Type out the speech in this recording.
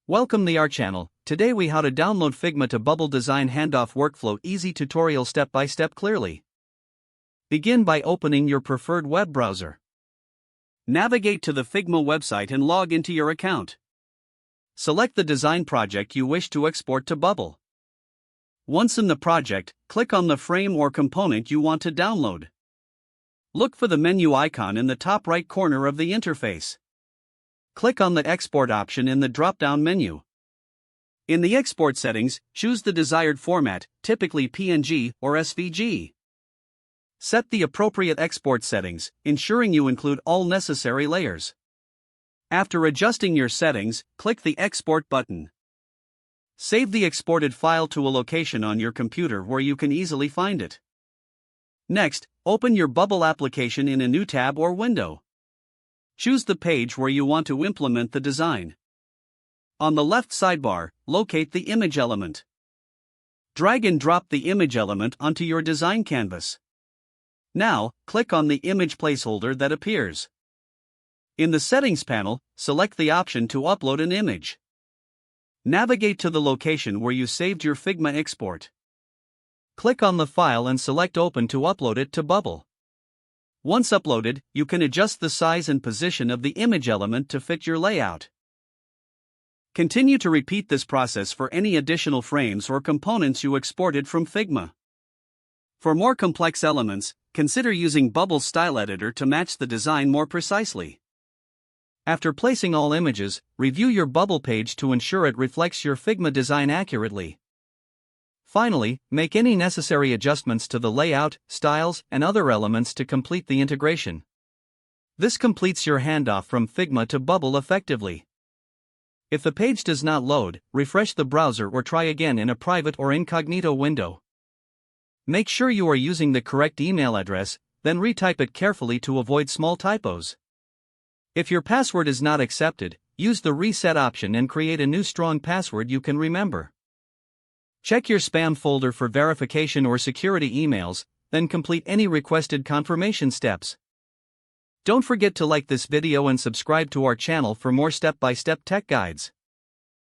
Welcome to our channel. Today we how to download Figma to Bubble Design Handoff Workflow Easy Tutorial step by step clearly. Begin by opening your preferred web browser. Navigate to the Figma website and log into your account. Select the design project you wish to export to Bubble. Once in the project, click on the frame or component you want to download. Look for the menu icon in the top right corner of the interface. Click on the Export option in the drop-down menu. In the export settings, choose the desired format, typically PNG or SVG. Set the appropriate export settings, ensuring you include all necessary layers. After adjusting your settings, click the Export button. Save the exported file to a location on your computer where you can easily find it. Next, open your Bubble application in a new tab or window. Choose the page where you want to implement the design. On the left sidebar, locate the image element. Drag and drop the image element onto your design canvas. Now, click on the image placeholder that appears. In the Settings panel, select the option to upload an image. Navigate to the location where you saved your Figma export. Click on the file and select Open to upload it to Bubble. Once uploaded, you can adjust the size and position of the image element to fit your layout. Continue to repeat this process for any additional frames or components you exported from Figma. For more complex elements, consider using Bubble's style editor to match the design more precisely. After placing all images, review your Bubble page to ensure it reflects your Figma design accurately. Finally, make any necessary adjustments to the layout, styles, and other elements to complete the integration. This completes your handoff from Figma to Bubble effectively. If the page does not load, refresh the browser or try again in a private or incognito window. Make sure you are using the correct email address, then retype it carefully to avoid small typos. If your password is not accepted, use the reset option and create a new strong password you can remember. Check your spam folder for verification or security emails, then complete any requested confirmation steps. Don't forget to like this video and subscribe to our channel for more step-by-step tech guides.